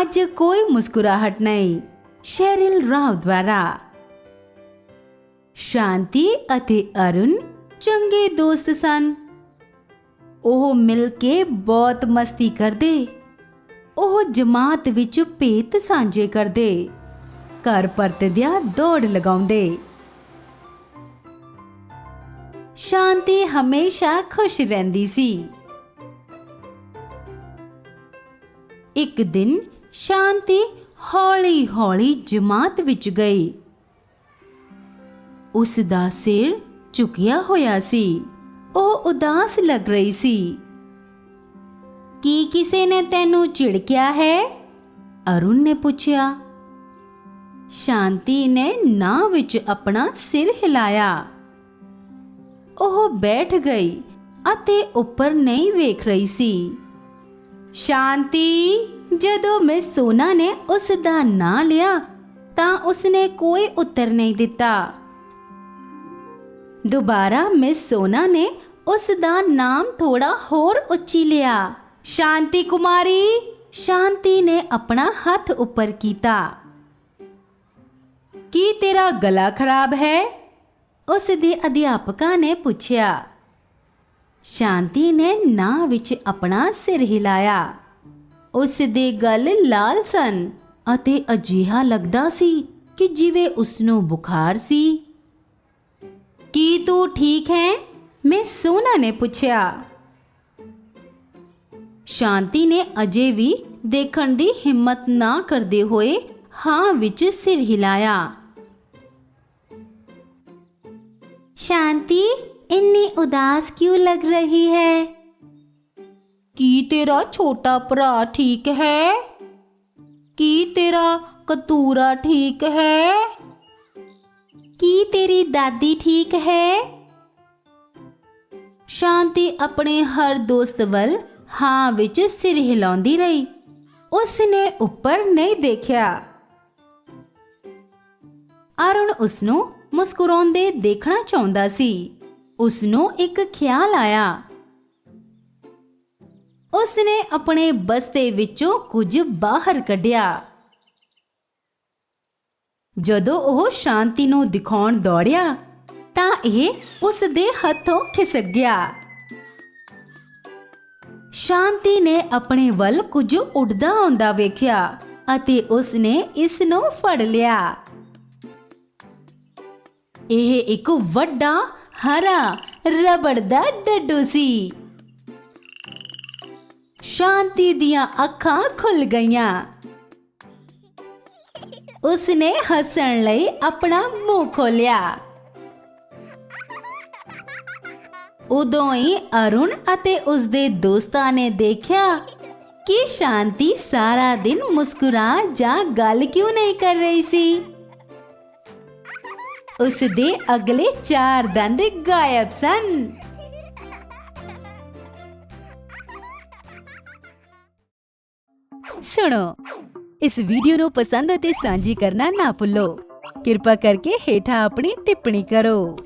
ਅੱਜ ਕੋਈ ਮੁਸਕਰਾਹਟ ਨਹੀਂ। ਸ਼ੈਰਿਲ ਰਾਓ ਦੁਆਰਾ। ਸ਼ਾਂਤੀ ਅਤੇ ਅਰੁਣ ਚੰਗੇ ਦੋਸਤ ਸਨ। ਉਹ ਮਿਲ ਕੇ ਬਹੁਤ ਮਸਤੀ ਕਰਦੇ। ਉਹ ਜਮਾਤ ਵਿੱਚ ਭੇਤ ਸਾਂਝੇ ਕਰਦੇ। ਘਰ ਪਰਤਦਿਆਂ ਦੌੜ ਲਗਾਉਂਦੇ। ਸ਼ਾਂਤੀ ਹਮੇਸ਼ਾ ਖੁਸ਼ ਰਹਿੰਦੀ ਸੀ। ਇੱਕ ਦਿਨ ਸ਼ਾਂਤੀ ਹੌਲੀ-ਹੌਲੀ ਜਮਾਤ ਵਿੱਚ ਗਈ। ਉਸ ਦਾ ਸਿਰ ਝੁਕਿਆ ਹੋਇਆ ਸੀ। ਉਹ ਉਦਾਸ ਲੱਗ ਰਹੀ ਸੀ। ਕੀ ਕਿਸੇ ਨੇ ਤੈਨੂੰ ਝਿੜਕਿਆ ਹੈ? ਅਰੁਣ ਨੇ ਪੁੱਛਿਆ। ਸ਼ਾਂਤੀ ਨੇ ਨਾ ਵਿੱਚ ਆਪਣਾ ਸਿਰ ਹਿਲਾਇਆ। ਉਹ ਬੈਠ ਗਈ ਅਤੇ ਉੱਪਰ ਨਹੀਂ ਵੇਖ ਰਹੀ ਸੀ। ਸ਼ਾਂਤੀ, ਜਦੋਂ ਮਿਸ ਸੋਨਾ ਨੇ ਉਸ ਦਾ ਨਾਂ ਲਿਆ ਤਾਂ ਉਸਨੇ ਕੋਈ ਉੱਤਰ ਨਹੀਂ ਦਿੱਤਾ। ਦੁਬਾਰਾ ਮਿਸ ਸੋਨਾ ਨੇ ਉਸ ਦਾ ਨਾਮ ਥੋੜਾ ਹੋਰ ਉੱਚੀ ਲਿਆ। ਸ਼ਾਂਤੀ ਕੁਮਾਰੀ। ਸ਼ਾਂਤੀ ਨੇ ਆਪਣਾ ਹੱਥ ਉੱਪਰ ਕੀਤਾ। ਕੀ ਤੇਰਾ ਗਲਾ ਖਰਾਬ ਹੈ? ਉਸ ਦੇ ਅਧਿਆਪਕਾਂ ਨੇ ਪੁੱਛਿਆ। ਸ਼ਾਂਤੀ ਨੇ ਨਾ ਵਿੱਚ ਆਪਣਾ ਸਿਰ ਹਿਲਾਇਆ। ਉਸ ਦੇ ਗਲ ਲਾਲ ਸਨ ਅਤੇ ਅਜਿਹਾ ਲੱਗਦਾ ਸੀ ਕਿ ਜਿਵੇਂ ਉਸ ਨੂੰ ਬੁਖਾਰ ਸੀ। ਕੀ ਤੂੰ ਠੀਕ ਹੈ? ਮਿਸ ਸੋਨਾ ਨੇ ਪੁੱਛਿਆ। ਸ਼ਾਂਤੀ ਨੇ ਅਜੇ ਵੀ ਦੇਖਣ ਦੀ ਹਿੰਮਤ ਨਾ ਕਰਦੇ ਹੋਏ ਹਾਂ ਵਿੱਚ ਸਿਰ ਹਿਲਾਇਆ। ਸ਼ਾਂਤੀ, ਇੰਨੀ ਉਦਾਸ ਕਿਉਂ ਲੱਗ ਰਹੀ ਹੈ? ਕੀ ਤੇਰਾ ਛੋਟਾ ਭਰਾ ਠੀਕ ਹੈ? ਕੀ ਤੇਰਾ ਕਤੂਰਾ ਠੀਕ ਹੈ? ਕੀ ਤੇਰੀ ਦਾਦੀ ਠੀਕ ਹੈ? ਸ਼ਾਂਤੀ ਆਪਣੇ ਹਰ ਦੋਸਤ ਵੱਲ ਹਾਂ ਵਿੱਚ ਸਿਰ ਹਿਲਾਉਂਦੀ ਰਹੀ। ਉਸ ਨੇ ਉੱਪਰ ਨਹੀਂ ਦੇਖਿਆ। ਅਰੁਣ ਉਸ ਨੂੰ ਮੁਸਕਰਾਉਂਦੇ ਦੇਖਣਾ ਚਾਹੁੰਦਾ ਸੀ। ਉਸ ਨੂੰ ਇੱਕ ਖਿਆਲ ਆਇਆ। ਉਸ ਨੇ ਆਪਣੇ ਬਸਤੇ ਵਿੱਚੋਂ ਕੁਝ ਬਾਹਰ ਕੱਢਿਆ। ਜਦੋਂ ਉਹ ਸ਼ਾਂਤੀ ਨੂੰ ਦਿਖਾਉਣ ਦੌੜਿਆ ਤਾਂ ਇਹ ਉਸ ਦੇ ਹੱਥੋਂ ਖਿਸਕ ਗਿਆ। ਸ਼ਾਂਤੀ ਨੇ ਆਪਣੇ ਵੱਲ ਕੁਝ ਉੱਡਦਾ ਆਉਂਦਾ ਵੇਖਿਆ ਅਤੇ ਉਸ ਨੇ ਇਸ ਨੂੰ ਫੜ ਲਿਆ। ਇਹ ਇੱਕ ਵੱਡਾ ਹਰਾ ਰਬੜ ਦਾ ਡੱਡੂ ਸੀ। ਸ਼ਾਂਤੀ ਦੀਆਂ ਅੱਖਾਂ ਖੁੱਲ ਗਈਆਂ। ਉਸ ਨੇ ਹੱਸਣ ਲਈ ਆਪਣਾ ਮੂੰਹ ਖੋਲ੍ਹਿਆ। ਉਦੋਂ ਹੀ ਅਰੁਣ ਅਤੇ ਉਸ ਦੇ ਦੋਸਤਾਂ ਨੇ ਦੇਖਿਆ ਕਿ ਸ਼ਾਂਤੀ ਸਾਰਾ ਦਿਨ ਮੁਸਕਰਾ ਜਾਂ ਗੱਲ ਕਿਉਂ ਨਹੀਂ ਕਰ ਰਹੀ ਸੀ। ਉਸ ਦੇ ਅਗਲੇ 4 ਦੰਦ ਗਾਇਬ ਸਨ। ਸੁਣੋ, ਇਸ ਵੀਡੀਓ ਨੂੰ ਪਸੰਦ ਅਤੇ ਸਾਂਝੀ ਕਰਨਾ ਨਾ ਭੁੱਲੋ। ਕਿਰਪਾ ਕਰਕੇ ਹੇਠਾਂ ਆਪਣੀ ਟਿੱਪਣੀ ਕਰੋ।